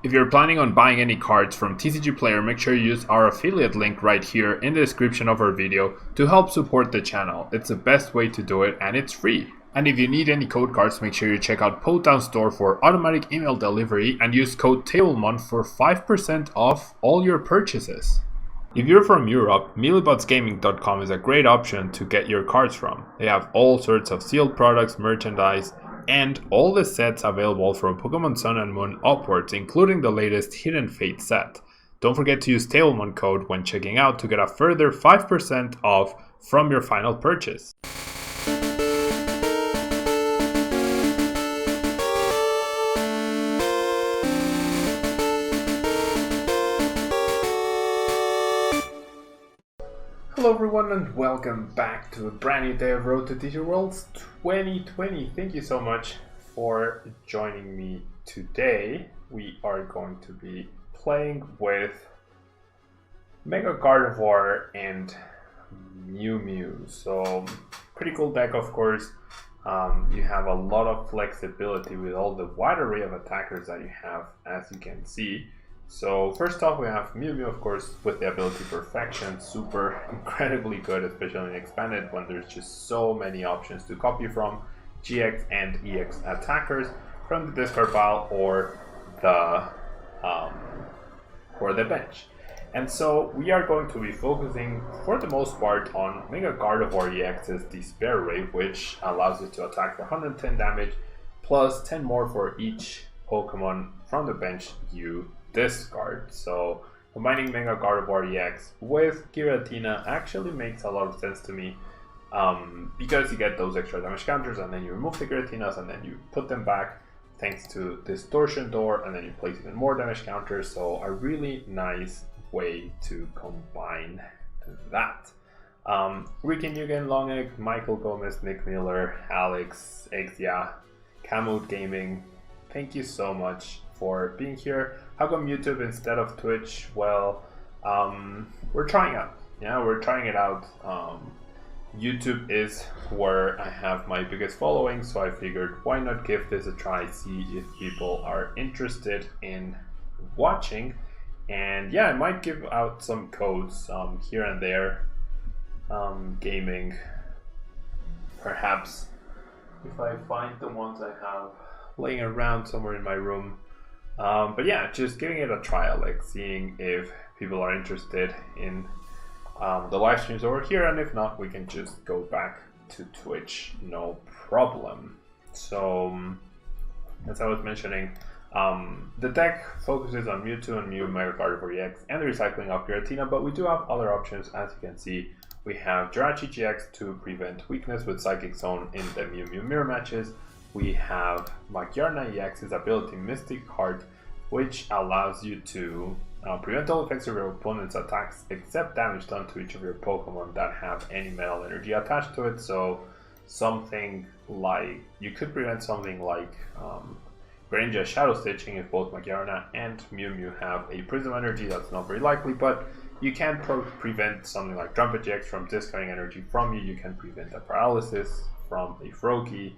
If you're planning on buying any cards from TCG Player, make sure you use our affiliate link right here in the description of our video to help support the channel. It's the best way to do it and it's free. And if you need any code cards, make sure you check out Potown Store for automatic email delivery and use code Tablemon for 5% off all your purchases. If you're from Europe, mealybotsgaming.com is a great option to get your cards from. They have all sorts of sealed products, merchandise, and all the sets available from Pokemon Sun and Moon upwards, including the latest Hidden Fate set. Don't forget to use Tablemon code when checking out to get a further 5% off from your final purchase. Hello everyone and welcome back to a brand new day of Road to TCG Worlds 2020. Thank you so much for joining me today. We are going to be playing with Mega Gardevoir and Mew. So pretty cool deck, of course. You have a lot of flexibility with all the wide array of attackers that you have, as you can see. So first off, we have Mew, of course, with the ability Perfection, super incredibly good, especially in Expanded when there's just so many options to copy from GX and EX attackers from the discard pile or the bench. And so we are going to be focusing for the most part on Mega Gardevoir EX's Despair Ray, which allows you to attack for 110 damage plus 10 more for each Pokemon from the bench you discard. So combining Mega Gardevoir EX with Giratina actually makes a lot of sense to me, because you get those extra damage counters and then you remove the Giratinas and then you put them back thanks to Distortion Door and then you place even more damage counters. So a really nice way to combine that. Ricky Nugent, Longegg, Michael Gomez, Nick Miller, Alex, Exia, Camwood Gaming, thank you so much for being here. How come YouTube instead of Twitch? Well, we're trying out. Yeah, we're trying it out. YouTube is where I have my biggest following, so I figured why not give this a try, see if people are interested in watching. And yeah, I might give out some codes here and there. Gaming, perhaps, if I find the ones I have laying around somewhere in my room. But yeah, just giving it a trial, like seeing if people are interested in the live streams over here, and if not, we can just go back to Twitch, no problem. So, as I was mentioning, the deck focuses on Mewtwo and Mew, Mega Gardevoir EX, and the recycling of Giratina, but we do have other options. As you can see, we have Jirachi-GX to prevent weakness with Psychic Zone in the Mew mirror matches. We have Magearna-EX's ability Mystic Heart, which allows you to prevent all effects of your opponent's attacks except damage done to each of your Pokemon that have any metal energy attached to it. So something like, you could prevent something like Greninja Shadow Stitching if both Magearna and Mew have a Prism energy. That's not very likely, but you can prevent something like Trumpet-GX from discarding energy from you. You can prevent a Paralysis from a Froakie,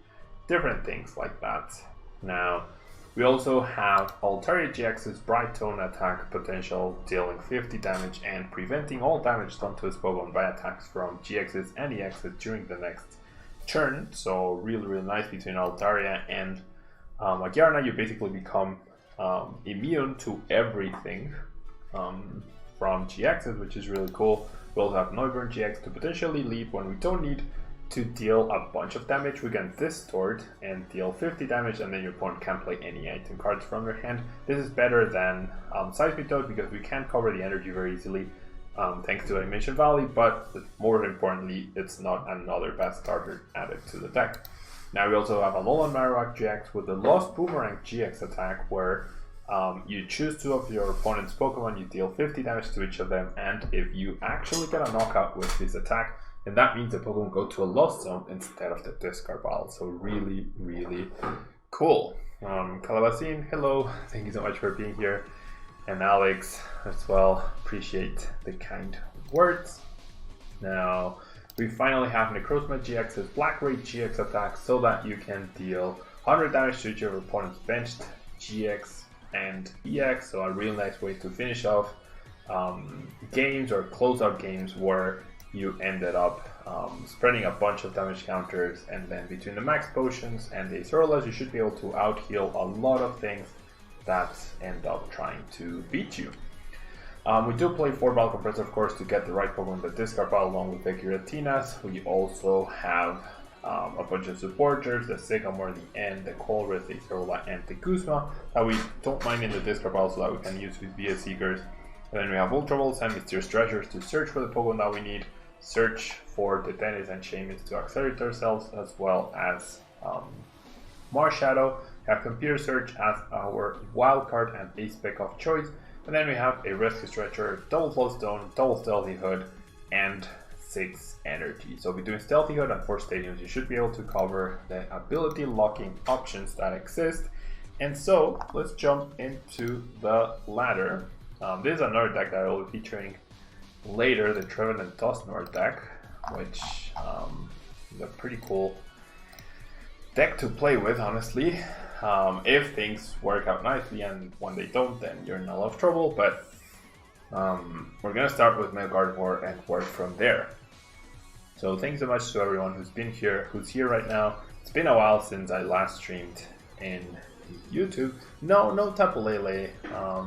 different things like that. Now, we also have Altaria-GX's Bright Tone attack potential, dealing 50 damage and preventing all damage done to his Pokemon by attacks from GXs and EXs during the next turn. So really nice between Altaria and Magearna. You basically become immune to everything from GXs, which is really cool. We also have Noivern-GX to potentially leave when we don't need to deal a bunch of damage. We can Distort and deal 50 damage, and then your opponent can't play any item cards from your hand. This is better than Seismic Toad because we can't cover the energy very easily thanks to Dimension Valley, but more importantly, it's not another bad starter added to the deck. Now we also have Alolan Marowak-GX with the Lost Boomerang GX attack, where you choose two of your opponent's Pokemon, you deal 50 damage to each of them, and if you actually get a knockout with this attack, and that means the Pokemon go to a lost zone instead of the discard pile. So really cool. Calabasine, hello. Thank you so much for being here. And Alex as well. Appreciate the kind words. Now, we finally have Necrozma-GX's Black Ray GX attack so that you can deal 100 damage to each of your opponent's benched GX and EX, so a real nice way to finish off games or close out games where you ended up spreading a bunch of damage counters, and then between the Max Potions and the Acerolas you should be able to out-heal a lot of things that end up trying to beat you. We do play 4-Battle Compressor, of course, to get the right Pokemon in the discard pile along with the Giratinas. We also have a bunch of supporters, the Sycamore, the N, the Colress, the Acerola, and the Guzma that we don't mind in the discard pile so that we can use with VS Seekers. And then we have Ultra Balls and Mysterious Treasures to search for the Pokemon that we need, search for the Dedenne and Shaymin to accelerate ourselves, as well as Marshadow. We have Computer Search as our wildcard and ace pick of choice. And then we have a Rescue Stretcher, double Float Stone, double Stealthy Hood, and 6 energy. So between Stealthy Hood and 4 stadiums, you should be able to cover the ability locking options that exist. And so let's jump into the ladder. This is another deck that I will be featuring later, the Trevenant Dusknoir deck, which is a pretty cool deck to play with, honestly. If things work out nicely, and when they don't, then you're in a lot of trouble. But we're gonna start with Mega Gardevoir and work from there. So thanks so much to everyone who's been here, who's here right now. It's been a while since I last streamed in YouTube. No Tapu Lele.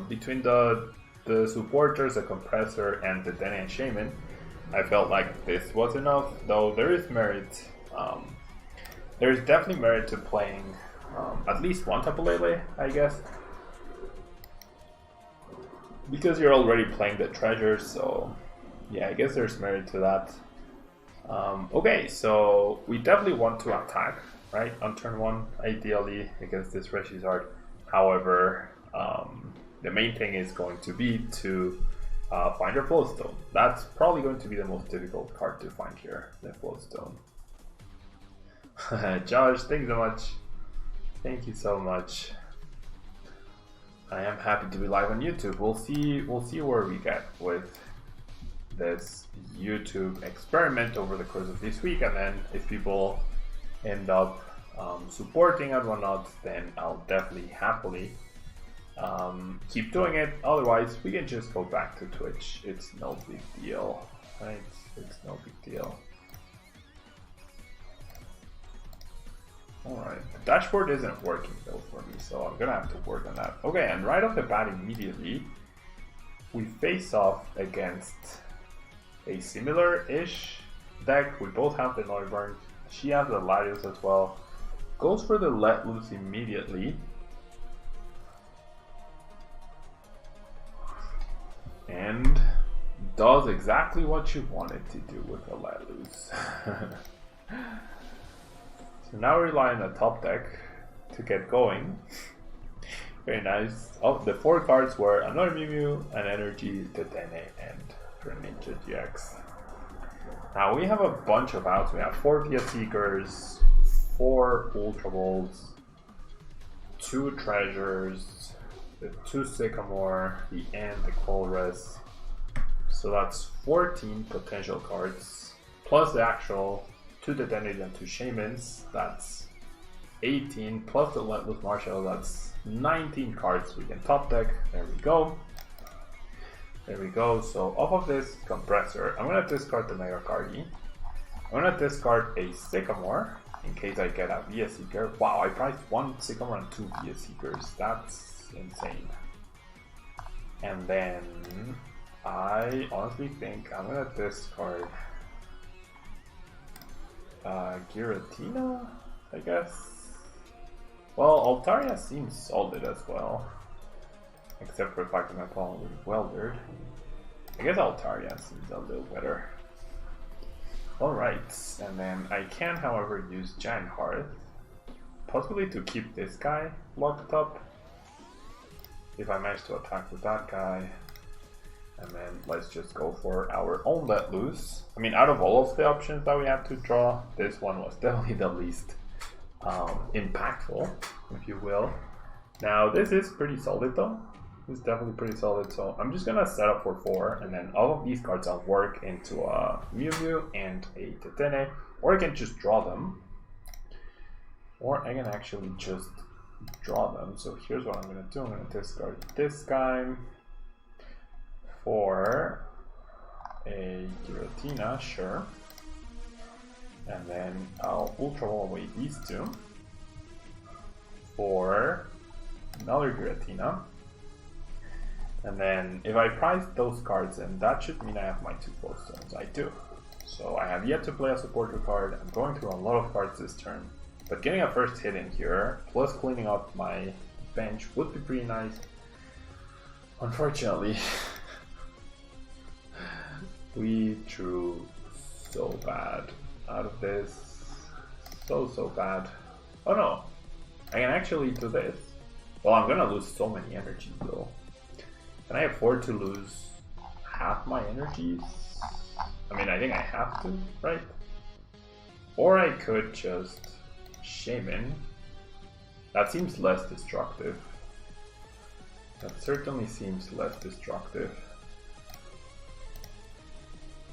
Between the supporters, the Compressor, and the Dedenne and Shaymin, I felt like this was enough. Though there is merit. There is definitely merit to playing at least one Tapu Lele, I guess, because you're already playing the treasures. So yeah, I guess there's merit to that. Okay, so we definitely want to attack, right, on turn 1, ideally, against this Reshizard. However, the main thing is going to be to find our Float Stone. That's probably going to be the most difficult card to find here, the Float Stone. Josh, thank you so much. Thank you so much. I am happy to be live on YouTube. We'll see where we get with this YouTube experiment over the course of this week, and then if people end up supporting and whatnot, then I'll definitely happily keep doing it. Otherwise, we can just go back to Twitch. It's no big deal, right? It's no big deal. Alright, the dashboard isn't working though for me, so I'm gonna have to work on that. Okay, and right off the bat immediately, we face off against a similar-ish deck. We both have the Noivern. She has the Larios as well. Goes for the Let Loose immediately. And does exactly what you wanted to do with the Let Loose. So now we rely on the top deck to get going. Very nice. Oh, the 4 cards were another Mew Mew, an Energy, Dedenne, and Greninja-GX. Now we have a bunch of outs. We have 4 VS Seekers, 4 Ultra Balls, 2 Treasures, the 2 Sycamore, the N, the Colress. So that's 14 potential cards, plus the actual 2 Dedenne and 2 Shaymins. That's 18, plus the Let Loose Marshadow. That's 19 cards we can top deck. There we go. There we go. So off of this Compressor, I'm gonna discard the Mega Gardevoir. I'm gonna discard a Sycamore in case I get a VS Seeker. Wow, I priced 1 Sycamore and 2 VS Seekers. That's insane. And then I honestly think I'm gonna discard Giratina, I guess. Well, Altaria seems solid as well, except for the fact that my opponent was Weldered. I guess Altaria seems a little better. Alright, and then I can, however, use Giant Hearth, possibly to keep this guy locked up, if I manage to attack with that guy. And then let's just go for our own Let Loose. I mean, out of all of the options that we had to draw, this one was definitely the least impactful, if you will. Now, this is pretty solid though. It's definitely pretty solid, so I'm just gonna set up for 4, and then all of these cards I'll work into a Mew Mew and a Dedenne, or I can just draw them, or I can actually just draw them. So here's what I'm going to do. I'm going to discard this guy for a Giratina, sure. And then I'll Ultra Ball away these two for another Giratina. And then if I prize those cards in, that should mean I have my 2 Float Stones. I do. So I have yet to play a supporter card. I'm going through a lot of cards this turn. But getting a first hit in here, plus cleaning up my bench, would be pretty nice. Unfortunately, we drew so bad out of this. So bad. Oh no, I can actually do this. Well, I'm gonna lose so many energies though. Can I afford to lose half my energies? I mean, I think I have to, right? Or I could just Shaymin. That seems less destructive. That certainly seems less destructive.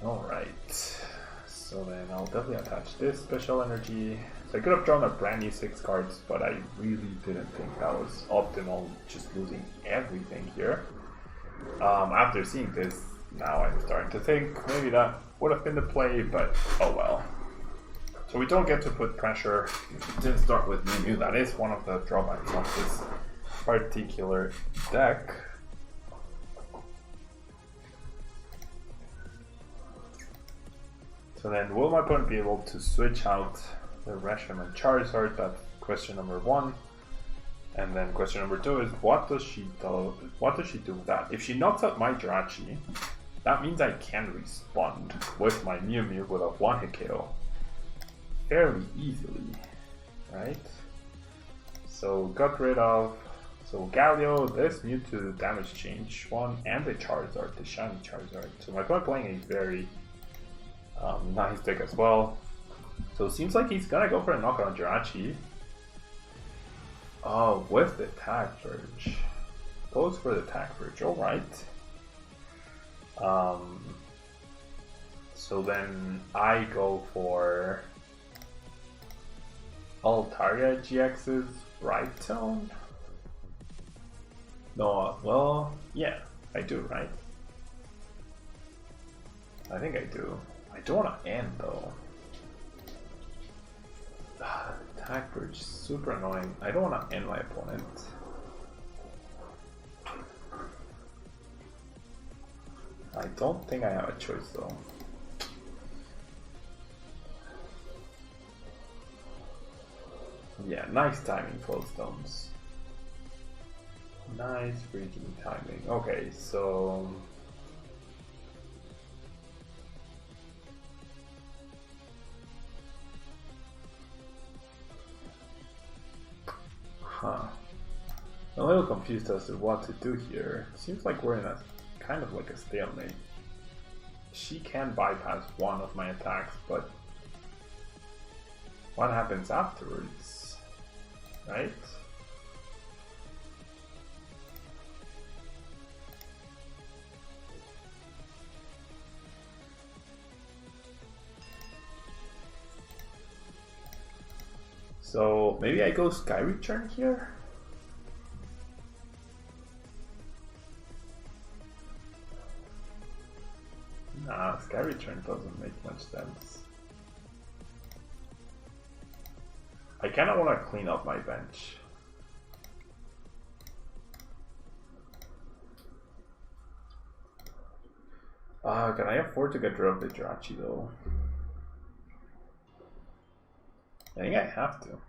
Alright. So then I'll definitely attach this special energy. So I could have drawn a brand new 6 cards, but I really didn't think that was optimal, just losing everything here. After seeing this, now I'm starting to think maybe that would have been the play, but oh well. So we don't get to put pressure. We didn't start with Mew. That is one of the drawbacks of this particular deck. So then, will my opponent be able to switch out the Reshiram and Charizard? That's question number 1. And then question number 2 is, what does she do? What does she do with that? If she knocks out my Jirachi, that means I can respond with my Mew Mew with a 1-hit KO fairly easily, right? So got rid of Galio, this Mewtwo damage change one, and the Charizard, the shiny Charizard. So my opponent playing a very nice deck as well. So it seems like he's gonna go for a knockout on Jirachi. Oh, with the Tag Verge. Goes for the Tag Verge, alright. So then I go for Altaria-GX's Brightone? No, well, yeah, I do, right? I think I do. I don't want to end though. Attack Bridge is super annoying. I don't want to end my opponent. I don't think I have a choice though. Yeah, nice timing, Float Stones. Nice freaking timing. Okay, so... Huh. I'm a little confused as to what to do here. Seems like we're in a kind of like a stalemate. She can bypass one of my attacks, but what happens afterwards? Right? So maybe I go Sky Return here? Nah, Sky Return doesn't make much sense. I kinda wanna clean up my bench. Can I afford to get rid of the Jirachi though? I think I have to.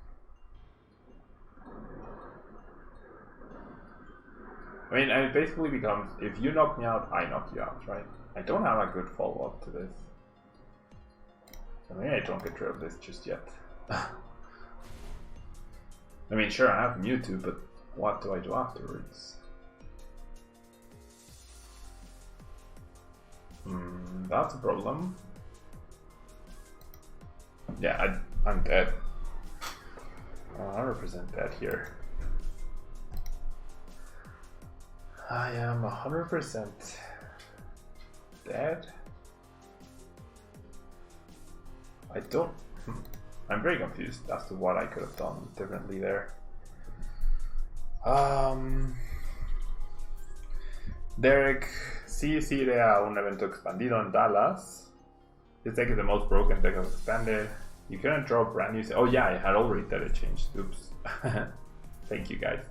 I mean, it basically becomes, if you knock me out, I knock you out, right? I don't have a good follow-up to this. So maybe I don't get rid of this just yet. I mean, sure, I have Mewtwo, but what do I do afterwards? That's a problem. Yeah, I'm dead. 100% dead here. I am 100% dead. I don't... I'm very confused as to what I could have done differently there. Derek, sí, sí iré a un evento expandido en Dallas. This deck is the most broken deck of expanded. You couldn't draw brand new. Oh yeah, I had already done a change. Oops. Thank you guys.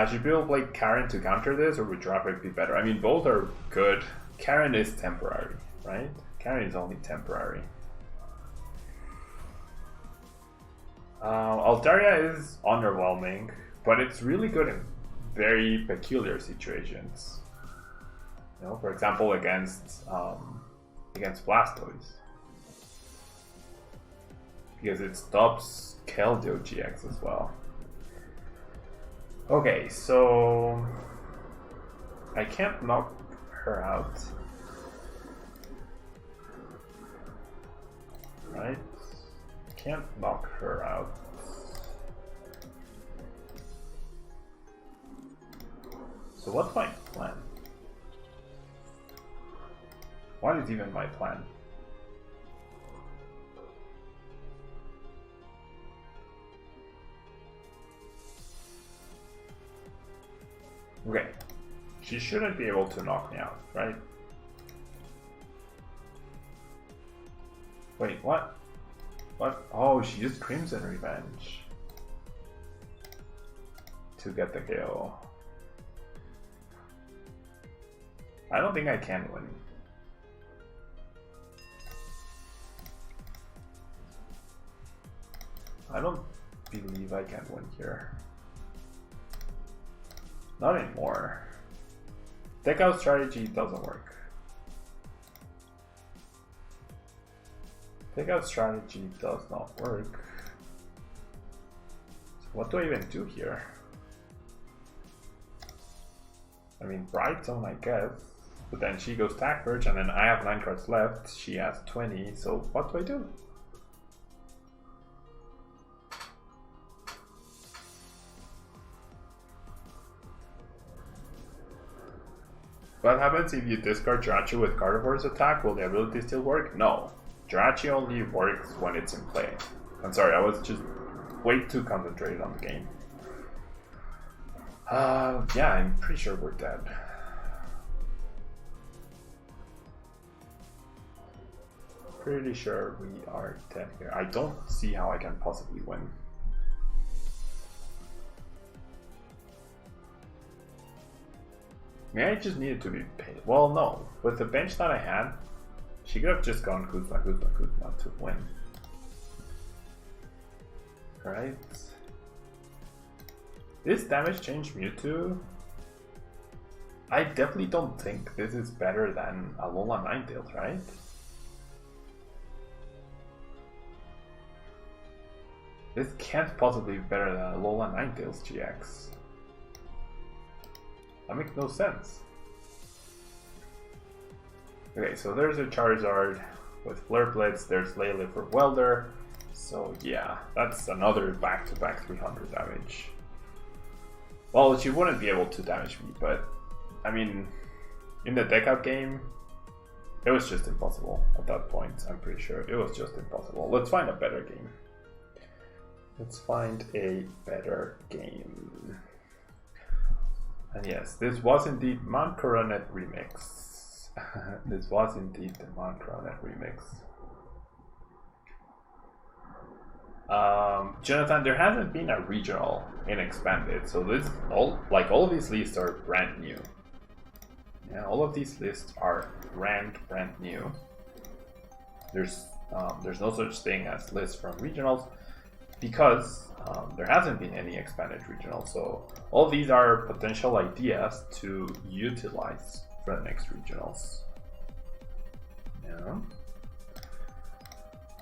Should people play Karen to counter this, or would Traffic be better? I mean, both are good. Karen is temporary, right? Karen is only temporary. Altaria is underwhelming, but it's really good in very peculiar situations. You know, for example, against Blastoise, because it stops Keldeo-GX as well. Okay, so I can't knock her out, right? Can't knock her out. So what's my plan? What is even my plan? Okay, she shouldn't be able to knock me out, right? Wait, what? What? Oh, she used Crimson Revenge to get the KO. I don't think I can win. I don't believe I can win here. Not anymore. Deck out strategy doesn't work. Deck out strategy does not work. So what do I even do here? I mean, Bright Zone, I guess. But then she goes Tag Purge, and then I have 9 cards left. She has 20, so what do I do? What happens if you discard Jirachi with Gardevoir's attack? Will the ability still work? No. Jirachi only works when it's in play. I'm sorry, I was just way too concentrated on the game. Yeah, I'm pretty sure we're dead. Pretty sure we are dead here. I don't see how I can possibly win. Maybe I just needed to be paid. Well, no. With the bench that I had, she could have just gone Guzma to win. Right? This damage change Mewtwo, I definitely don't think this is better than Alolan Ninetales, right? This can't possibly be better than Alolan Ninetales GX. That makes no sense. Okay, so there's a Charizard with Flare Blitz, there's Lele for Welder. So yeah, that's another back-to-back 300 damage. Well, she wouldn't be able to damage me, but I mean, in the deck out game, it was just impossible at that point. I'm pretty sure it was just impossible. Let's find a better game. Let's find a better game. And yes, this was indeed Mount Coronet Remix. This was indeed the Mount Coronet Remix. Jonathan, there hasn't been a regional in Expanded, so this all of these lists are brand new. Yeah, all of these lists are brand new. There's no such thing as lists from regionals because there hasn't been any expanded regionals. So all these are potential ideas to utilize for the next regionals. Yeah.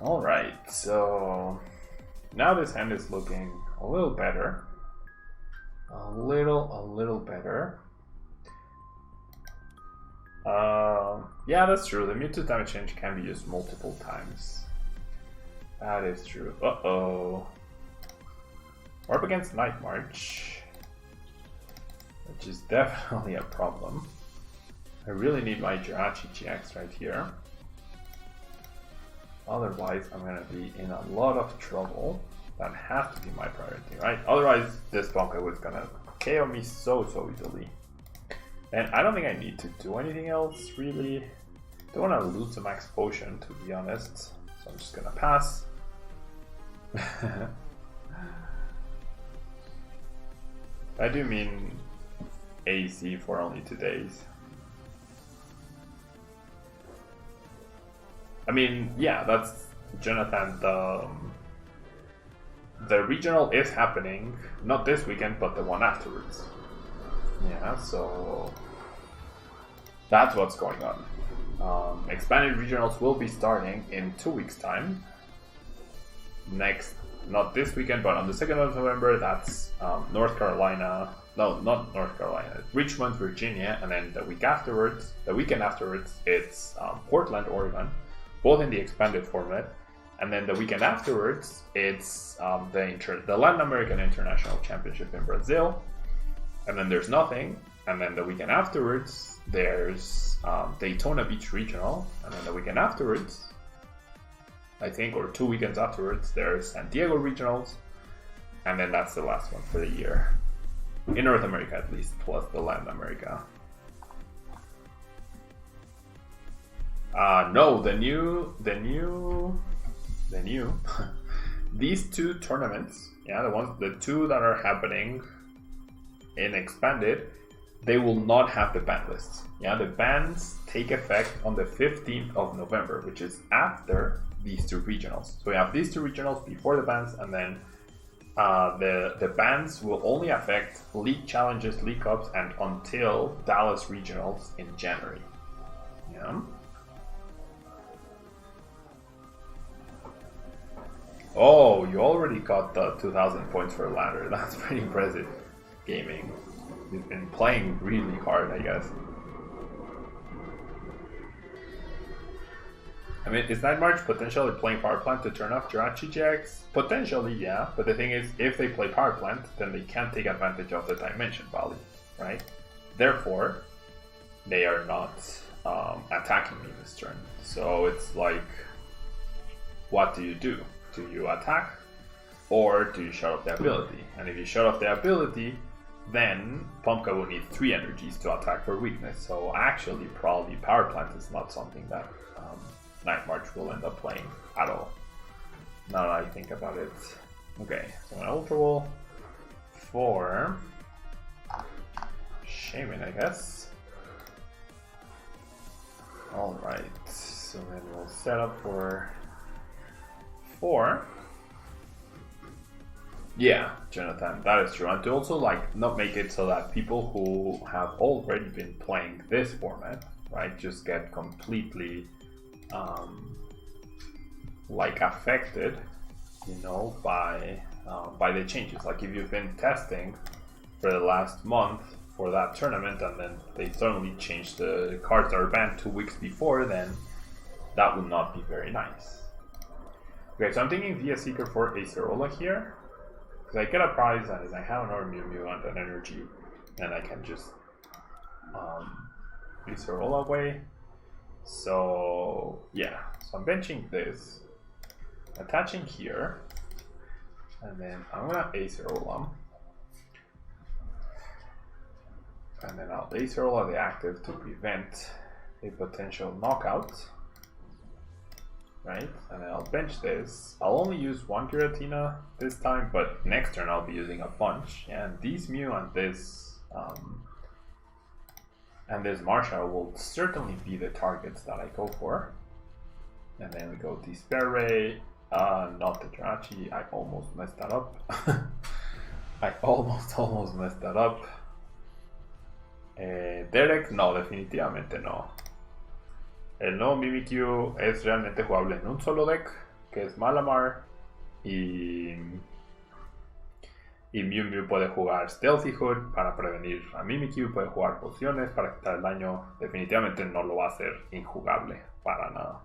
All right, so now this hand is looking a little better. A little better. Yeah, that's true. The Mewtwo damage change can be used multiple times. That is true. Uh-oh. We're up against Night March, which is definitely a problem. I really need my Jirachi-GX right here. Otherwise, I'm gonna be in a lot of trouble. That has to be my priority, right? Otherwise, this Bonka was gonna KO me so easily. And I don't think I need to do anything else, really. Don't want to lose the Max Potion, to be honest. So I'm just gonna pass. I do mean AC for only 2 days. I mean, yeah, that's Jonathan. The regional is happening, not this weekend, but the one afterwards. Yeah, so that's what's going on. Expanded regionals will be starting in 2 weeks' time. Next, not this weekend, but on the 2nd of November, that's North Carolina. No, not North Carolina. Richmond, Virginia, and then the weekend afterwards, it's Portland, Oregon, both in the expanded format. And then the weekend afterwards, it's the Latin American International Championship in Brazil. And then there's nothing. And then the weekend afterwards, there's Daytona Beach Regional. And then the weekend afterwards, I think, or 2 weekends afterwards, there's San Diego Regionals. And then that's the last one for the year. In North America, at least, plus the Latin America. No, the new these 2 tournaments, yeah, the 2 that are happening in expanded, they will not have the ban lists. Yeah, the bans take effect on the 15th of November, which is after these 2 regionals. So we have these 2 regionals before the bans, and then the bans will only affect league challenges, league cups, and until Dallas regionals in January. Yeah. Oh, you already got the 2,000 points for ladder. That's pretty impressive. Gaming. You've been playing really hard, I guess. I mean, is Night March potentially playing Power Plant to turn off Jirachi-GX? Potentially, yeah. But the thing is, if they play Power Plant, then they can't take advantage of the Dimension Valley, right? Therefore, they are not attacking me this turn. So it's like, what do? Do you attack, or do you shut off the ability? And if you shut off the ability, then Pumpka will need 3 energies to attack for weakness. So actually, probably Power Plant is not something that Night March will end up playing at all. Now that I think about it. Okay, so an Ultra Ball for Shaymin, I guess. Alright, so then we'll set up for 4. Yeah, Jonathan, that is true. And to also not make it so that people who have already been playing this format, right, just get completely affected, by the changes. Like if you've been testing for the last month for that tournament and then they suddenly changed the cards that are banned 2 weeks before, then that would not be very nice. Okay, so I'm thinking via Seeker for Acerola here, because I get a prize and I have another Mew and an energy, and I can just Acerola away. So yeah, so I'm benching this, attaching here, and then I'm gonna Acerola, and then I'll Acerola the active to prevent a potential knockout. Right, and then I'll bench this. I'll only use 1 Giratina this time, but next turn I'll be using a bunch. And these Mew and this Marshadow will certainly be the targets that I go for. And then we go Despair Ray, not the Jirachi. I almost messed that up. I almost messed that up. Derek, no, definitivamente no. El nuevo Mewtwo es realmente jugable en un solo deck, que es Malamar, y Mew puede jugar Stealthy Hood para prevenir a Mewtwo, puede jugar pociones para quitar el daño. Definitivamente no lo va a hacer injugable para nada.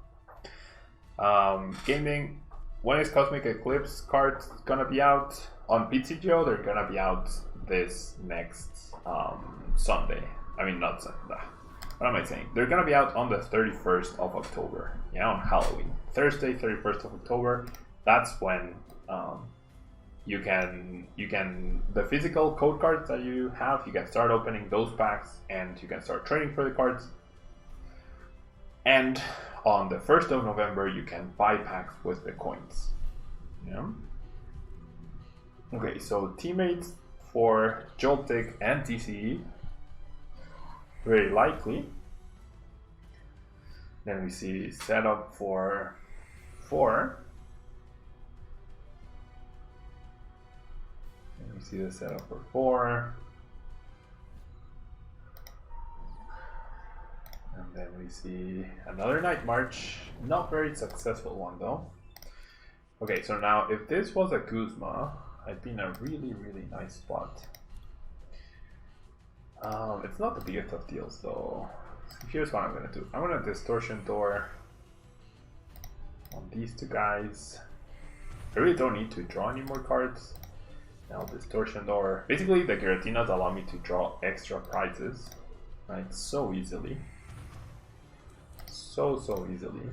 Gaming, when is Cosmic Eclipse cards gonna be out? On PCGO, they're gonna be out this next Sunday. I mean, not Sunday. What am I saying? They're gonna be out on the 31st of October. Yeah, on Halloween. Thursday, 31st of October. That's when you can the physical code cards that you have, you can start opening those packs and you can start trading for the cards. And on the 1st of November, you can buy packs with the coins. Yeah. Okay, so teammates for Joltik and TCE, very likely. Then we see setup for 4. And we see the setup for 4. And then we see another Night March, not very successful one though. Okay, so now if this was a Guzma, I'd be in a really, really nice spot. It's not the biggest of deals though. So here's what I'm gonna do. I'm gonna Distortion Door on these two guys. I really don't need to draw any more cards. Now Distortion Door. Basically the Giratinas allow me to draw extra prizes, right? So easily. So easily.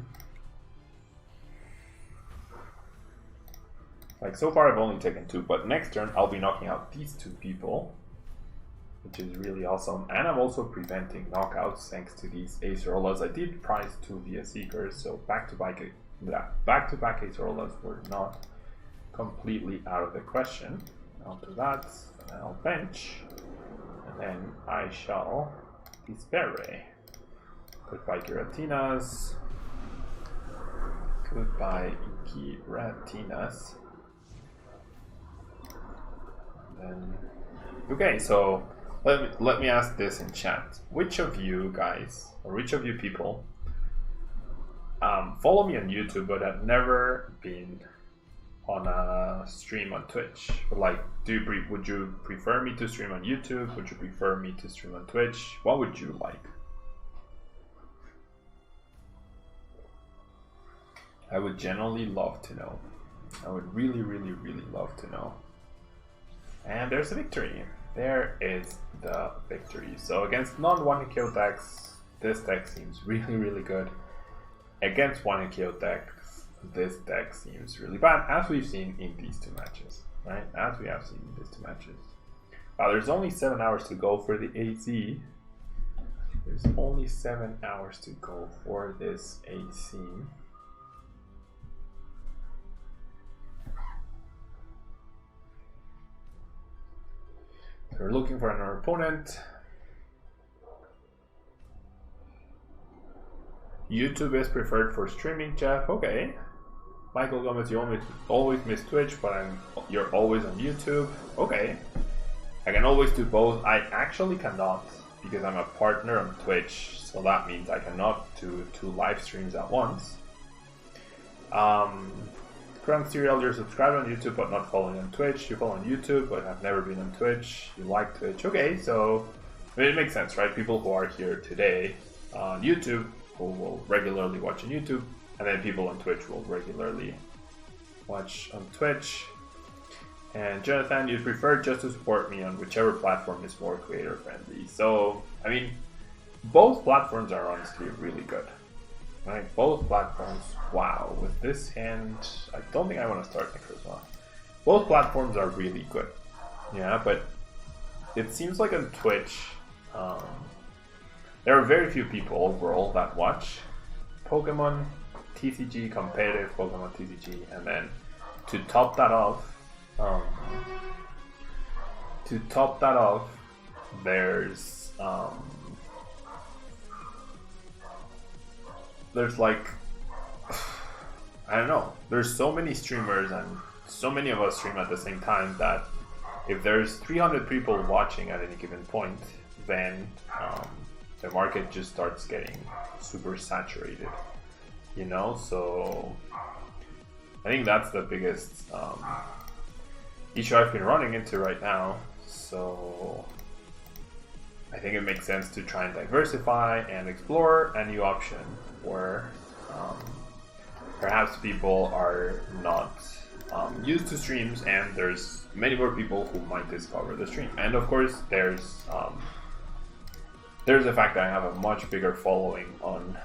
Like so far I've only taken 2, but next turn I'll be knocking out these 2 people, which is really awesome. And I'm also preventing knockouts thanks to these Acerolas. I did prize 2 via Seekers, so back-to-back Acerolas were not completely out of the question. I'll do that, and then I'll bench, and then I shall Disperre. Goodbye Giratinas. Goodbye Giratinas. Then, okay, so let me ask this in chat. Which of you guys, or which of you people, follow me on YouTube but have never been on a stream on Twitch? Like, would you prefer me to stream on YouTube? Would you prefer me to stream on Twitch? What would you like? I would genuinely love to know. I would really, really, really love to know. And there's a victory. There is the victory. So against non-1 KO decks, this deck seems really, really good. Against 1 KO decks, this deck seems really bad, as we've seen in these 2 matches, right? As we have seen in these 2 matches. There's only 7 hours to go for the AZ. There's only 7 hours to go for this AC. We're looking for another opponent. YouTube is preferred for streaming, Jeff. Okay. Michael Gomez, you always miss Twitch, but you're always on YouTube. Okay. I can always do both. I actually cannot, because I'm a partner on Twitch, so that means I cannot do 2 live streams at once. Crunk Serial, you're subscribed on YouTube but not following on Twitch. You follow on YouTube but have never been on Twitch. You like Twitch. Okay, so I mean, it makes sense, right? People who are here today on YouTube who will regularly watch on YouTube, and then people on Twitch will regularly watch on Twitch. And Jonathan, you'd prefer just to support me on whichever platform is more creator friendly. So, I mean, both platforms are honestly really good. Right, both platforms. Wow, with this hand, I don't think I want to start Necrozma. Both platforms are really good. Yeah, but it seems like on Twitch, there are very few people overall that watch Pokemon TCG, competitive Pokemon TCG, and then to top that off, there's like, I don't know, there's so many streamers and so many of us stream at the same time that if there's 300 people watching at any given point, then the market just starts getting super saturated, you know? So I think that's the biggest issue I've been running into right now. So I think it makes sense to try and diversify and explore a new option where perhaps people are not used to streams, and there's many more people who might discover the stream. And of course, there's the fact that I have a much bigger following on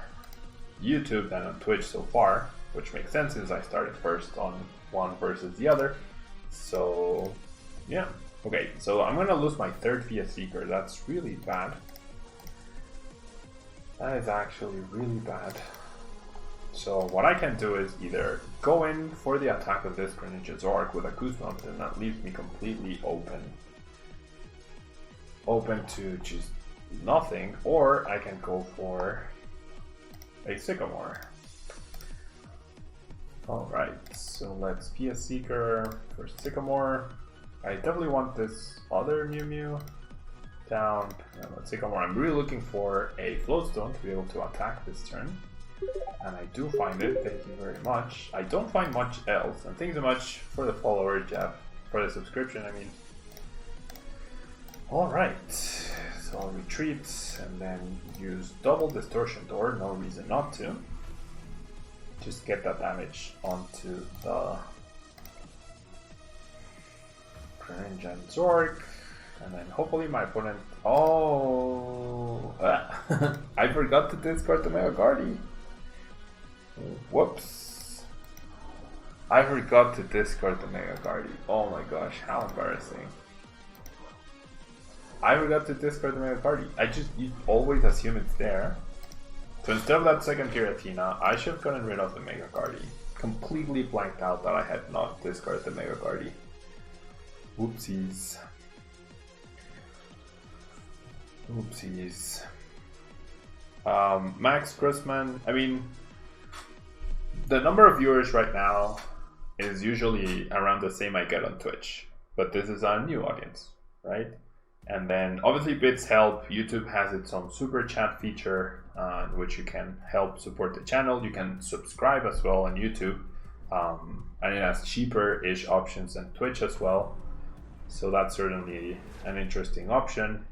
YouTube than on Twitch so far, which makes sense since I started first on one versus the other. So yeah, okay, so I'm gonna lose my third via Seeker. That's really bad. That is actually really bad. So what I can do is either go in for the attack of this Greninja-Zork with a Guzma, and that leaves me completely open to just nothing, or I can go for a Sycamore. Alright, so let's be a Seeker for Sycamore. I definitely want this other Mew Mew down. Sycamore. I'm really looking for a Float Stone to be able to attack this turn. And I do find it, thank you very much. I don't find much else, and thanks so much for the follower, Jeff, for the subscription, I mean. Alright, so I'll retreat and then use double Distortion Door, no reason not to. Just get that damage onto the Greninja and Zork, and then hopefully my opponent... Oh! I forgot to discard the Mega Gardevoir. Whoops. I forgot to discard the Mega Gardevoir. Oh my gosh, how embarrassing. I forgot to discard the Mega Gardevoir. You always assume it's there. So instead of that second Giratina, I should have gotten rid of the Mega Gardevoir. Completely blanked out that I had not discarded the Mega Gardevoir. Whoopsies. Oopsies. Max Grossman, I mean, the number of viewers right now is usually around the same I get on Twitch, but this is a new audience, right? And then obviously bits help. YouTube has its own super chat feature, in which you can help support the channel. You can subscribe as well on YouTube, and it has cheaper-ish options than Twitch as well. So that's certainly an interesting option.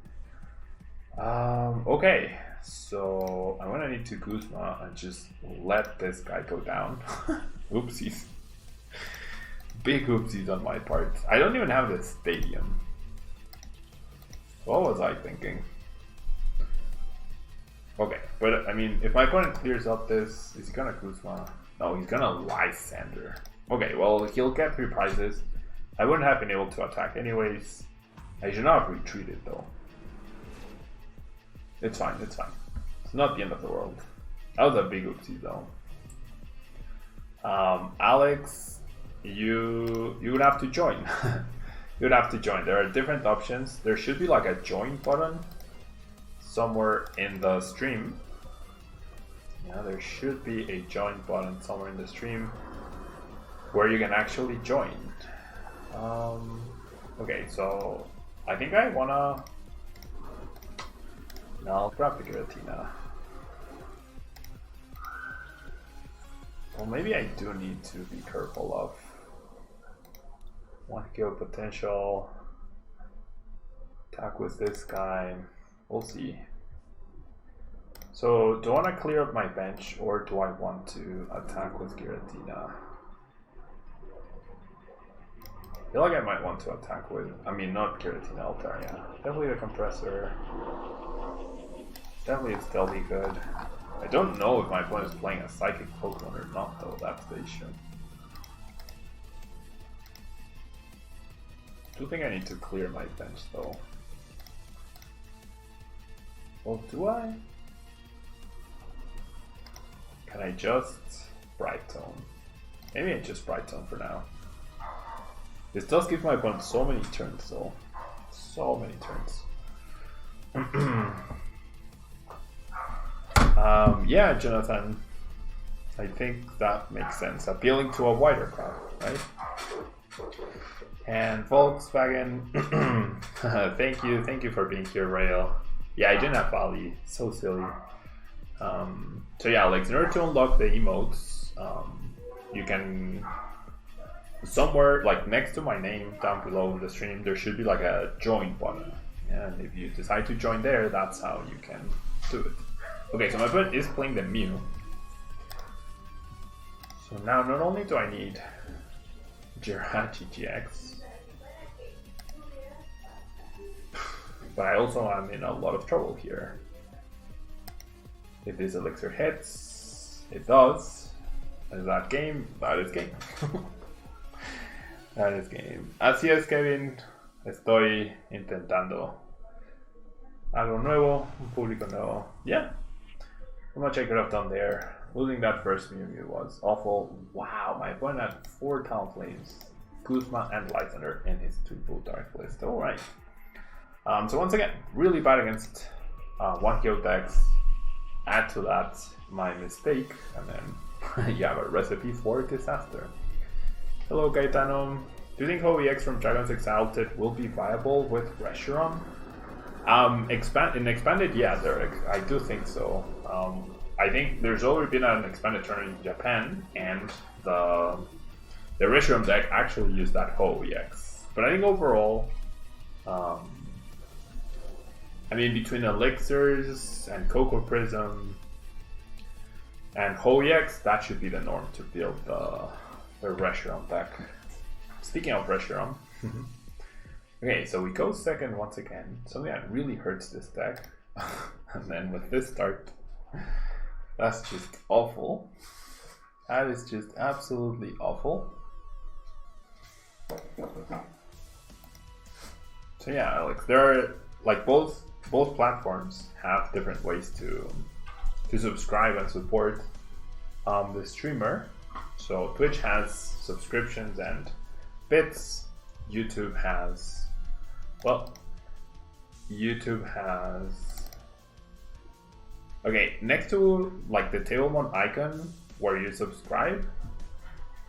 Okay, so I'm gonna need to Guzma and just let this guy go down. Oopsies. Big oopsies on my part. I don't even have the stadium. What was I thinking? Okay, but I mean, if my opponent clears up this, is he gonna Guzma? No, he's gonna Lysander. Okay, well, he'll get 3 prizes. I wouldn't have been able to attack anyways. I should not have retreated though. It's fine, it's fine. It's not the end of the world. That was a big oopsie though. Alex, you would have to join. You would have to join. There are different options. There should be like a join button somewhere in the stream. Yeah, there should be a join button somewhere in the stream where you can actually join. Okay, so I think I wanna... No, I'll grab the Giratina. Well, maybe I do need to be careful of 1 kill potential. Attack with this guy. We'll see. So, do I want to clear up my bench or do I want to attack with Giratina? I feel like I might want to attack with, I mean, not Giratina, Altaria. Definitely the Compressor. Definitely it's Stealthy Hood. I don't know if my opponent is playing a Psychic Pokemon or not though, that's the issue. I do think I need to clear my bench though. Well, do I? Can I just Bright Tone? Maybe I just Bright Tone for now. This does give my opponent so many turns though. So many turns. Yeah, Jonathan. I think that makes sense. Appealing to a wider crowd, right? And Volkswagen, thank you for being here, Rail. Yeah, I didn't have Valley, so silly. So yeah, like in order to unlock the emotes, you can somewhere like next to my name down below in the stream, there should be like a join button, and if you decide to join there, that's how you can do it. Okay, so my opponent is playing the Mew. So now not only do I need Jirachi-GX, but I also am in a lot of trouble here. If this elixir hits, it does. Is that game? That is game. Nice game. Así es, Kevin. Estoy intentando algo nuevo, un público nuevo. Yeah. How much I could have done there. Losing that first Mew was awful. Wow, my opponent had 4 Talonflames, Guzma and Lysander in his 2 Blue Dark list. Alright. So once again, really bad against 1-KO decks. Add to that my mistake, and then you have a recipe for disaster. Hello, Gaetano. Do you think EX from Dragon's Exalted will be viable with Reshiram? In expanded, yeah, Derek, I do think so. I think there's already been an expanded tournament in Japan, and the Reshiram deck actually used that EX. But I think overall, I mean, between Elixirs and Coco Prism and EX, that should be the norm to build the Reshiram deck. Speaking of Reshiram, okay, so we go second once again. Something that really hurts this deck. And then with this start, that's just awful. That is just absolutely awful. So yeah, like there are like both platforms have different ways to subscribe and support the streamer. So Twitch has subscriptions and bits. YouTube has, well, okay, next to like the Tablemon icon where you subscribe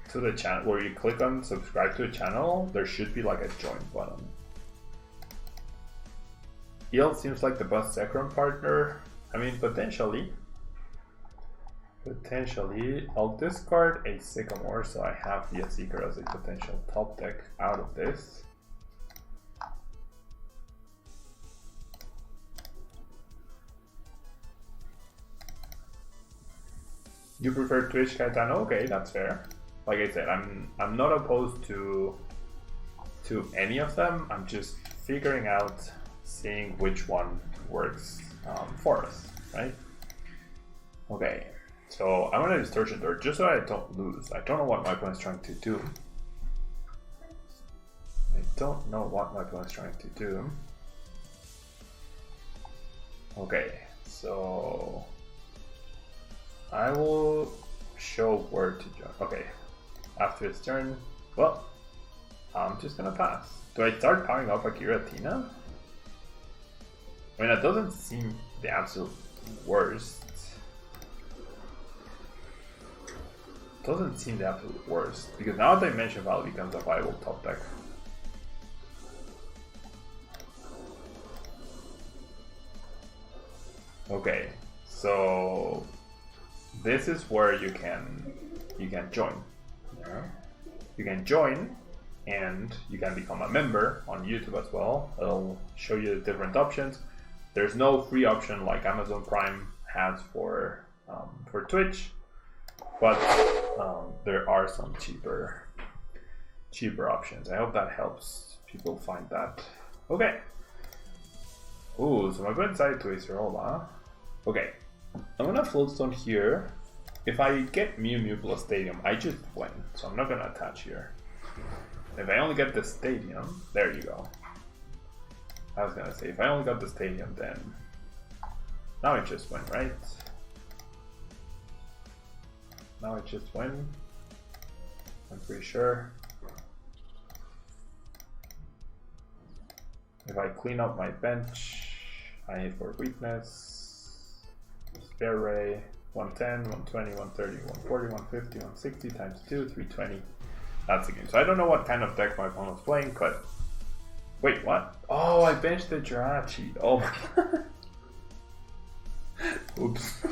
to the channel, where you click on subscribe to a channel, there should be like a join button. EL seems like the best Zekrom partner. I mean, potentially. I'll discard a Sycamore, so I have the Seeker as a potential top deck out of this. You prefer Twitch, Caetano? Okay, that's fair. Like I said, I'm not opposed to any of them. I'm just figuring out, seeing which one works for us, right? Okay. So I'm gonna Distortion Door just so I don't lose. I don't know what my opponent's trying to do. Okay, so I will show where to jump. Okay, after his turn, well, I'm just gonna pass. Do I start powering up a Giratina? I mean, that doesn't seem the absolute worst. Because now Dimension Valley becomes a viable top deck. Okay, so this is where you can join. Yeah. You can join, and you can become a member on YouTube as well. It'll show you the different options. There's no free option like Amazon Prime has for Twitch. But there are some cheaper options. I hope that helps people find that. Okay. Ooh, so my opponent decided to Acerola. Okay. I'm gonna Float Stone here. If I get Mew plus Stadium, I just win. So I'm not gonna attach here. If I only get the Stadium, there you go. I was gonna say, if I only got the Stadium, then now I just win, right? Now I just win. I'm pretty sure. If I clean up my bench, I need for weakness, Spare Ray, 110, 120, 130, 140, 150, 160 times 2, 320. That's the game. So I don't know what kind of deck my opponent was playing, but wait, what? Oh, I benched the Jirachi. Oh my god. Oops.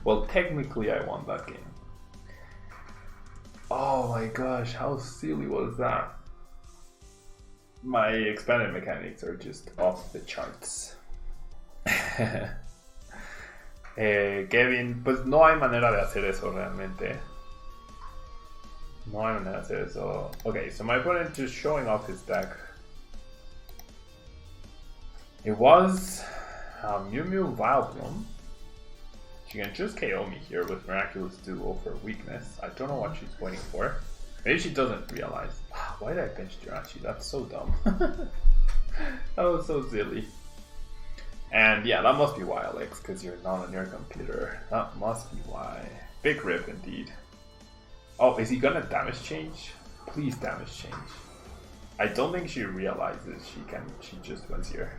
Well, technically I won that game. Oh my gosh, how silly was that? My expanded mechanics are just off the charts. Kevin, pues no hay manera de hacer eso realmente. No hay manera de hacer eso. Okay, so my opponent just showing off his deck. It was Mew Vileplume. She can just KO me here with Miraculous Duo for weakness. I don't know what she's waiting for. Maybe she doesn't realize. Why did I bench Jirachi? That's so dumb. That was so silly. And yeah, that must be why, Alex, because you're not on your computer. That must be why. Big rip indeed. Oh, is he gonna damage change? Please damage change. I don't think she realizes she just wins here.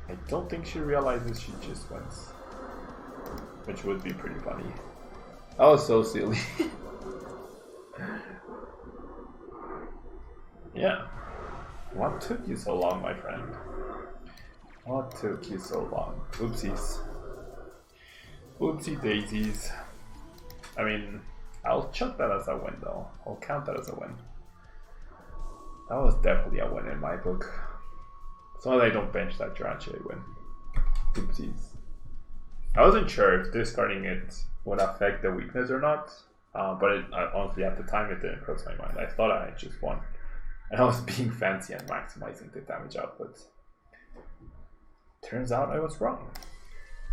I don't think she realizes she just wins. Which would be pretty funny. That was so silly. Yeah. What took you so long, my friend? What took you so long? Oopsies. Oopsie daisies. I mean, I'll chuck that as a win though. I'll count that as a win. That was definitely a win in my book. As long as I don't bench that Jirachi, I win. Oopsies. I wasn't sure if discarding it would affect the weakness or not. But honestly, at the time, it didn't cross my mind. I thought I just won. And I was being fancy and maximizing the damage output. Turns out I was wrong.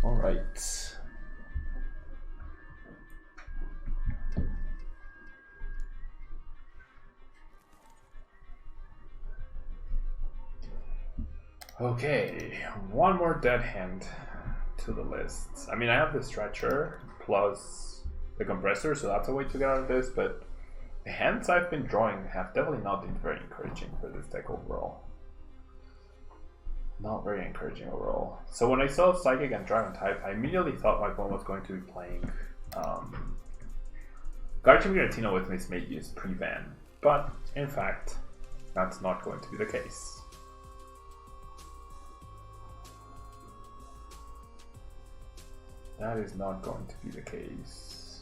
Alright. Okay, one more dead hand to the list. I mean, I have the Stretcher plus the Compressor, so that's a way to get out of this, but the hands I've been drawing have definitely not been very encouraging for this deck overall. Not very encouraging overall. So when I saw Psychic and Dragon type, I immediately thought my opponent was going to be playing Giratina with Mismagius pre-ban, but in fact, that's not going to be the case. That is not going to be the case.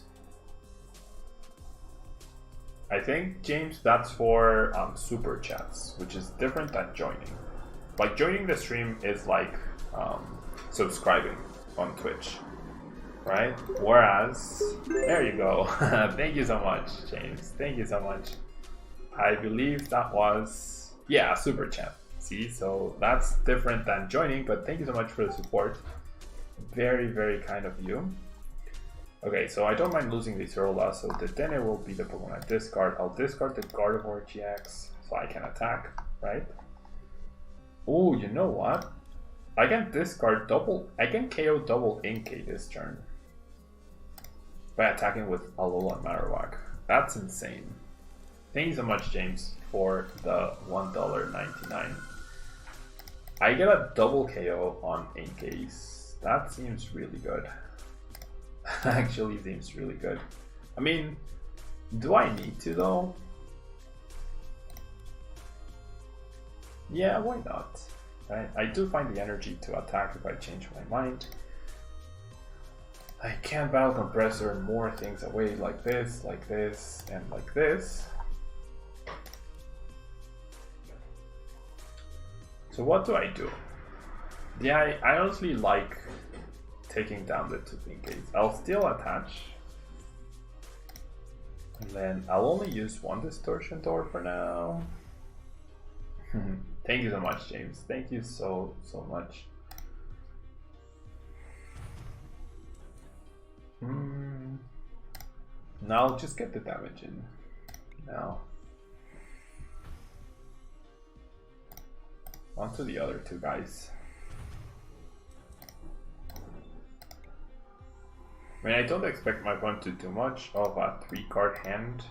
I think, James, that's for super chats, which is different than joining. Like, joining the stream is like subscribing on Twitch, right? Whereas, there you go. Thank you so much, James. Thank you so much. I believe that was, yeah, super chat. See, so that's different than joining, but thank you so much for the support. Very, very kind of you. Okay, so I don't mind losing the Acerola, so Dedenne will be the Pokemon I discard. I'll discard the Gardevoir-GX so I can attack, right? Oh, you know what? I can discard I can KO double Inkay this turn by attacking with Alolan Marowak. That's insane. Thank you so much, James, for the $1.99. I get a double KO on Inkays. That seems really good. Actually seems really good. I mean, do I need to though? Yeah, why not? Right? I do find the energy to attack if I change my mind. I can battle Compressor and more things away like this, and like this. So what do I do? Yeah, I honestly like taking down the two Inkays. I'll still attach. And then I'll only use one Distortion Door for now. Thank you so much, James. Thank you so much. Now I'll just get the damage in. Now. On to the other two guys. I mean, I don't expect my opponent to do much of a 3-card hand.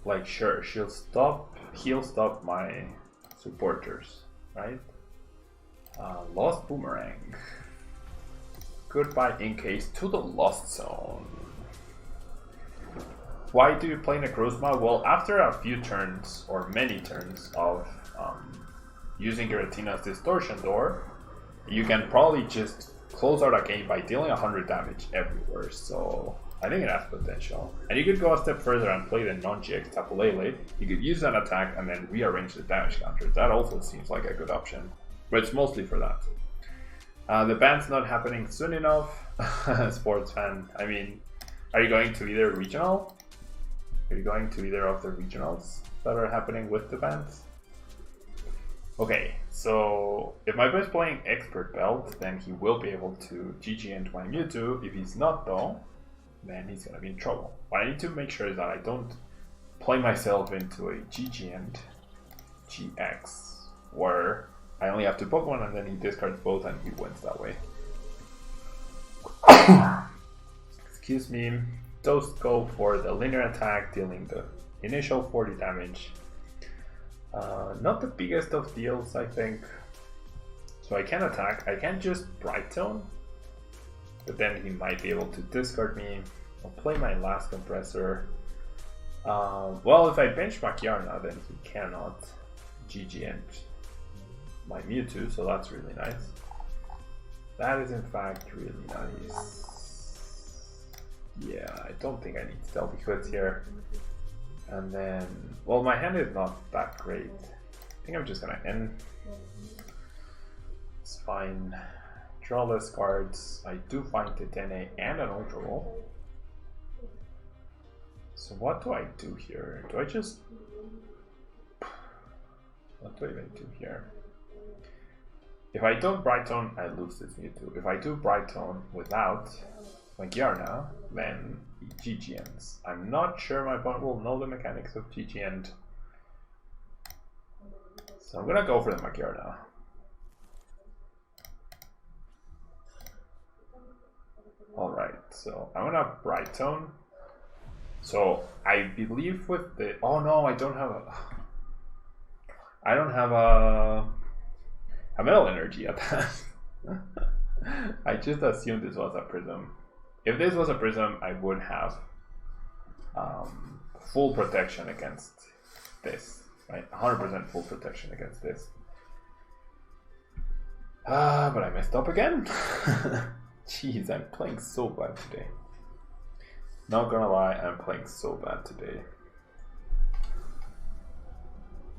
Like, sure, he'll stop my supporters, right? Lost Boomerang. Goodbye Inkays to the Lost Zone. Why do you play Necrozma? Well, after a few turns, or many turns, of using Giratina's Distortion Door, you can probably just close out a game by dealing 100 damage everywhere, so I think it has potential. And you could go a step further and play the non-GX Tapu Lele. You could use an attack and then rearrange the damage counters. That also seems like a good option, but it's mostly for that. The ban's not happening soon enough. Sports fan, I mean, are you going to either regional? Are you going to either of the regionals that are happening with the bans? Okay, so if my opponent is playing Expert Belt, then he will be able to GG into my Mewtwo. If he's not though, then he's gonna be in trouble. What I need to make sure is that I don't play myself into a GG&GX where I only have 2 Pokemon and then he discards both and he wins that way. Excuse me. Those go for the linear attack, dealing the initial 40 damage. Not the biggest of deals, I think. So I can attack. I can just Bright Tone, but then he might be able to discard me. I'll play my last Compressor. Well, if I bench Magearna, then he cannot GG-end my Mewtwo, so that's really nice. That is in fact really nice. Yeah, I don't think I need Stealthy Hoods here. And then, well, my hand is not that great. I think I'm just gonna end. It's fine. Draw less cards. I do find Dedenne and an Ultra Ball. So what do I do here? Do I just... What do I even do here? If I don't Bright Tone, I lose this Mewtwo. If I do Bright Tone without Magearna, then GG ends. I'm not sure my opponent will know the mechanics of GG end. So I'm gonna go for the Magearna. Alright, so I'm gonna Bright Tone. So I believe with the... Oh no, I don't have a Metal Energy attack. I just assumed this was a Prism. If this was a Prism, I would have full protection against this, right? 100% full protection against this. But I messed up again. Jeez, I'm playing so bad today. Not gonna lie, I'm playing so bad today.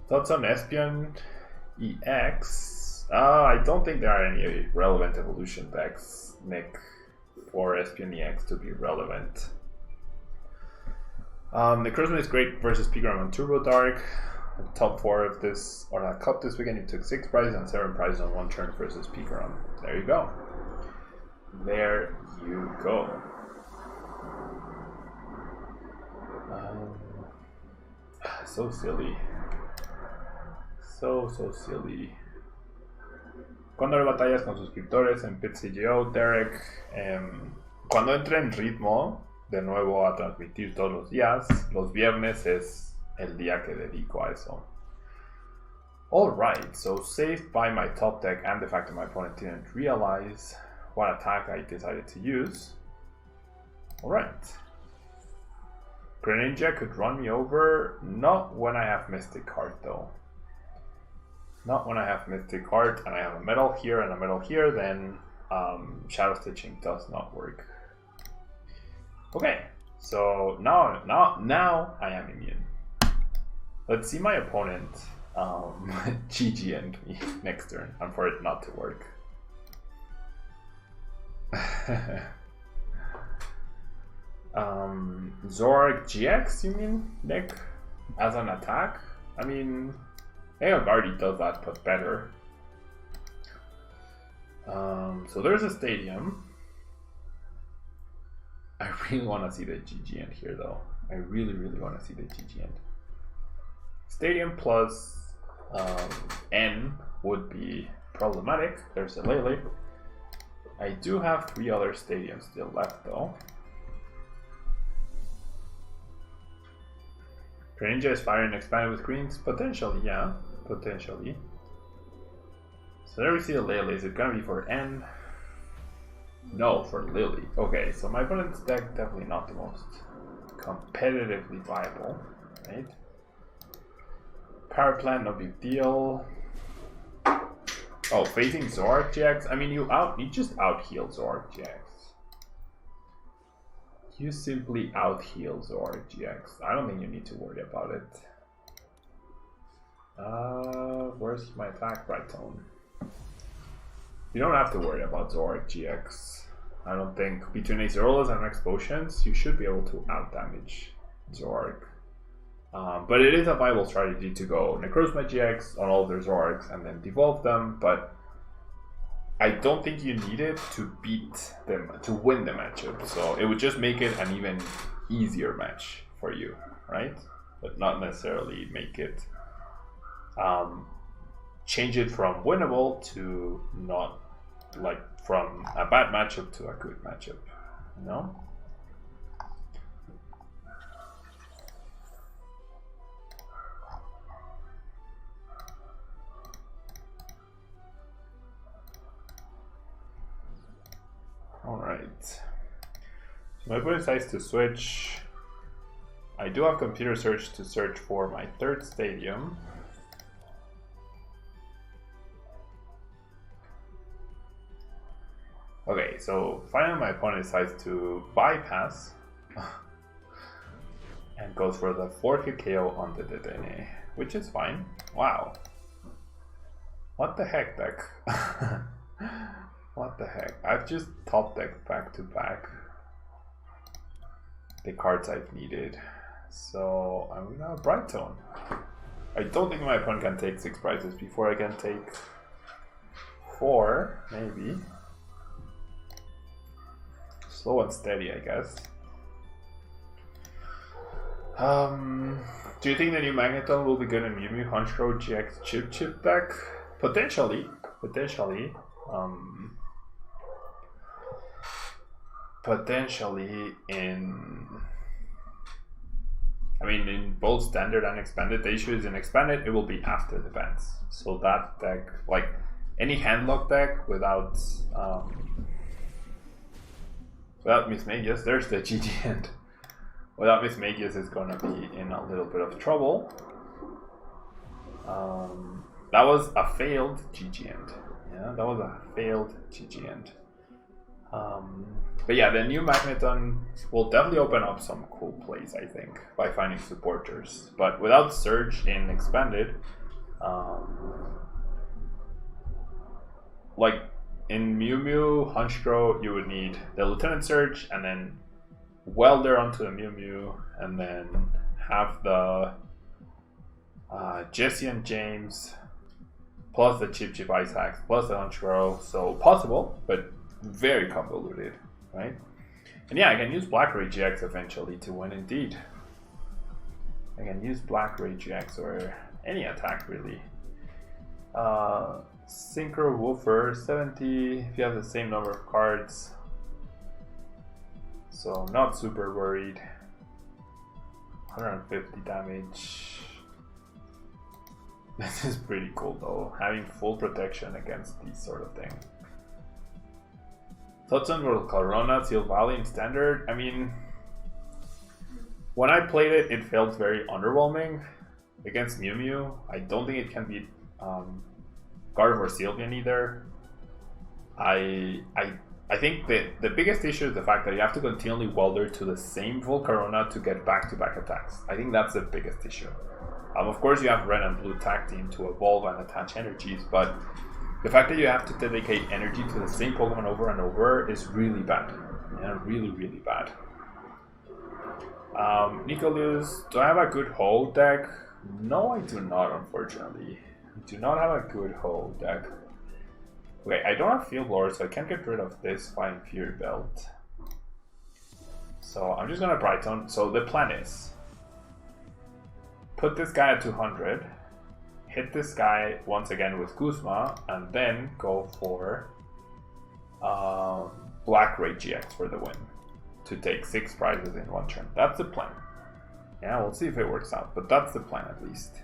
Thoughts on Espeon-EX? I don't think there are any relevant evolution decks, Nick, for Espeon-EX to be relevant. Necrozma is great versus Pikarom on Turbo Dark. Top 4 of this, or that cup this weekend, you took 6 prizes and 7 prizes on 1 turn versus Pikarom. There you go. There you go. So silly. So silly. Cuando hay batallas con suscriptores en PitCGO, Derek, cuando entre en ritmo de nuevo a transmitir todos los días, los viernes es el día que dedico a eso. Alright, so saved by my top deck and the fact that my opponent didn't realize what attack I decided to use. Alright. Greninja could run me over, not when I have Mystic Heart though. Not when I have Mystic Heart and I have a metal here and a metal here, then Shadow Stitching does not work. Okay, so now I am immune. Let's see my opponent GG end me next turn, and for it not to work. Zoroark-GX, you mean, Nick? As an attack? I mean, Mega Gardevoir does that, but better. So there's a stadium. I really want to see the GG end here, though. I really want to see the GG end. Stadium plus N would be problematic. There's a Lele. I do have 3 other stadiums still left, though. Greninja is firing expanded with greens? Potentially, yeah. Potentially. So there we see the Lele. Is it gonna be for N? No, for Lily. Okay, so my opponent's deck definitely not the most competitively viable, right? Power Plant, no big deal. Oh, facing Zoroark-GX? I mean, you just out-heal Zoroark-GX. You simply out-heal Zoroark-GX. I don't think you need to worry about it. Where's my attack? Bright Tone. You don't have to worry about Zoroark-GX. I don't think. Between Acerolas and Max Potions, you should be able to out-damage Zoroark. But it is a viable strategy to go Necrozma-GX on all of their Zoroarks and then devolve them, but I don't think you need it to beat them, to win the matchup. So it would just make it an even easier match for you, right? But not necessarily make it, change it from winnable to not, like from a bad matchup to a good matchup, you know? Alright, so my opponent decides to switch. I do have computer search to search for my third stadium. Okay, so finally my opponent decides to bypass and goes for the 4-hit KO on the Dedenne, which is fine. Wow. What the heck, deck? What the heck? I've just top decked back to back the cards I've needed. So I'm gonna Brighton. I don't think my opponent can take 6 prizes before I can take 4, maybe. Slow and steady, I guess. Do you think the new Magneton will be good in Mewtwo Mew-GX Chip deck? Potentially. Potentially in... I mean, in both standard and expanded. The issue is in expanded, it will be after the bans. So that deck, like any handlock deck without Miss Magius, there's the GG end. Without Miss Magius is gonna be in a little bit of trouble. That was a failed GG end. Yeah, that was a failed GG end. But yeah, the new Magneton will definitely open up some cool plays, I think, by finding supporters. But without Surge in expanded, like in Mew Mew, Honchkrow, you would need the Lieutenant Surge and then Welder onto the Mew Mew, and then have the Jesse and James plus the Chip Ice Hacks plus the Honchkrow. So possible, but very convoluted, right? And yeah, I can use Black Ray GX eventually to win indeed. I can use Black Ray GX or any attack really. Synchro Woofer 70 if you have the same number of cards. So not super worried. 150 damage. This is pretty cool though, having full protection against these sort of things. Thoughts on Corona, Seal Valley in Standard? I mean, when I played it, it felt very underwhelming against Mew Mew. I don't think it can beat Gardevoir Sylveon either. I think that the biggest issue is the fact that you have to continually welder to the same Volcarona to get back-to-back attacks. I think that's the biggest issue. Of course, you have Red and Blue tag team to evolve and attach energies, but the fact that you have to dedicate energy to the same Pokemon over and over is really bad. Yeah, really, really bad. Nicholas, do I have a good hold deck? No, I do not, unfortunately. I do not have a good hold deck. Okay, I don't have Field Lore, so I can't get rid of this Fine Fury Belt. So I'm just gonna Brighton. So the plan is put this guy at 200. Hit this guy once again with Guzma, and then go for Black Ray GX for the win to take 6 prizes in one turn. That's the plan. Yeah, we'll see if it works out, but that's the plan at least.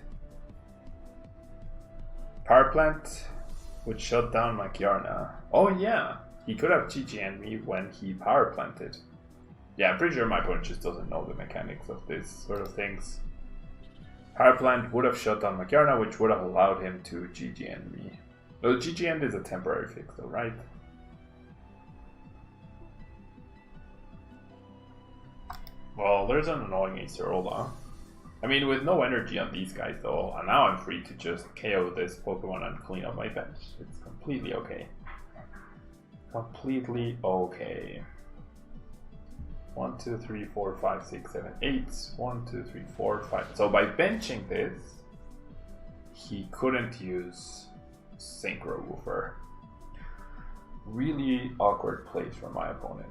Power Plant would shut down Magearna. Oh yeah, he could have GG'd me when he Power Planted. Yeah, I'm pretty sure my opponent just doesn't know the mechanics of this sort of things. Power Plant would have shut down Magearna, which would have allowed him to GG me. Well, GG is a temporary fix though, right? Well, there's an annoying Acerola. I mean, with no energy on these guys though, and now I'm free to just KO this Pokemon and clean up my bench. It's completely okay. Completely okay. 1, 2, 3, 4, 5, 6, 7, 8. 1, 2, 3, 4, 5. So by benching this, he couldn't use Synchro Woofer. really awkward place for my opponent.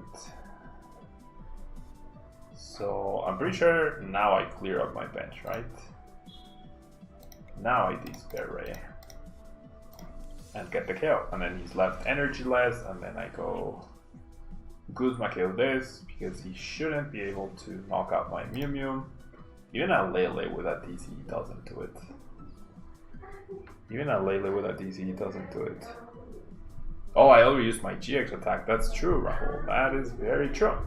So I'm pretty sure now I clear up my bench, right? Now I despair Ray and get the KO, and then he's left energyless, and then I go Guzma KO this because he shouldn't be able to knock out my Mew Mew. Even a Lele with a DC doesn't do it. Even a Lele with a DC doesn't do it. Oh, I already used my GX attack. That's true, Rahul. That is very true.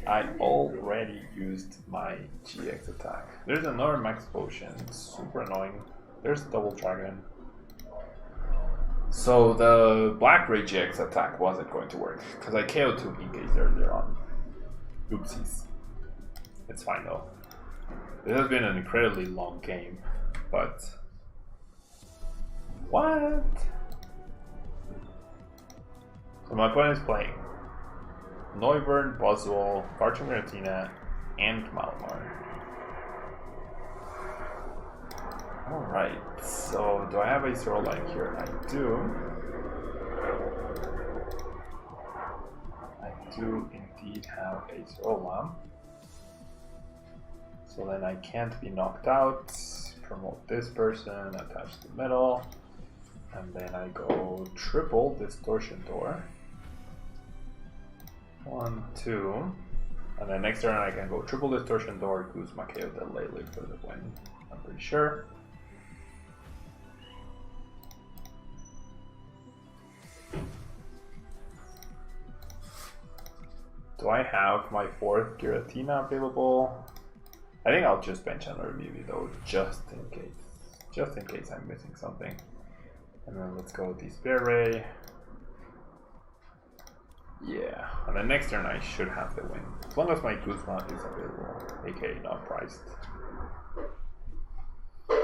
I already used my GX attack. There's another Max Potion. Super annoying. There's Double Dragon. So the Black Ray GX attack wasn't going to work because I KO'd 2 Inkays earlier on. Oopsies. It's fine though. This has been an incredibly long game, but what? So my opponent is playing Noivern, Buzzwole, Giratina, and Malamar. Alright, so do I have Acerola in here? I do. I do indeed have Acerola. So then I can't be knocked out. Promote this person, attach the middle, and then I go triple Distortion Door. 1, 2, and then next turn I can go triple Distortion Door, Guzma KO the Lele for the win. I'm pretty sure. Do I have my 4th Giratina available? I think I'll just bench another Mew though, just in case. Just in case I'm missing something. And then let's go Despair Ray. Yeah, and then next turn I should have the win. As long as my Guzma is available, aka not priced.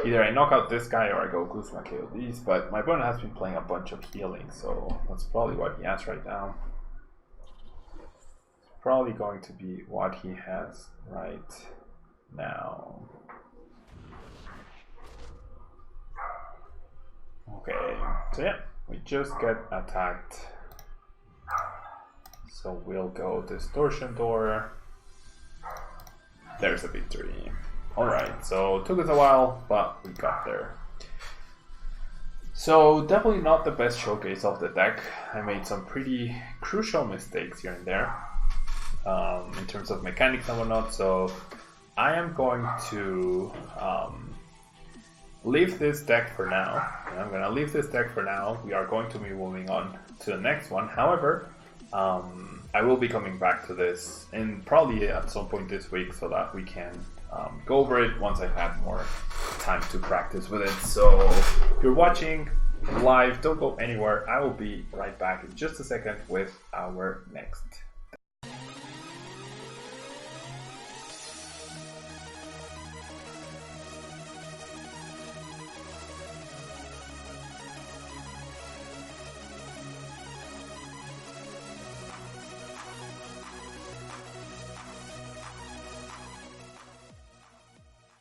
Either I knock out this guy or I go Guzma KO these, but my opponent has been playing a bunch of healing, so that's probably what he has right now. It's probably going to be what he has right now. Okay, so yeah, we just get attacked. So we'll go Distortion Door. There's a victory. Alright, so it took us a while, but we got there. So definitely not the best showcase of the deck. I made some pretty crucial mistakes here and there in terms of mechanics and whatnot. So I am going to leave this deck for now. I'm going to leave this deck for now. We are going to be moving on to the next one. However, I will be coming back to this and probably at some point this week so that we can go over it once I've had more time to practice with it. So if you're watching live, don't go anywhere. I will be right back in just a second with our next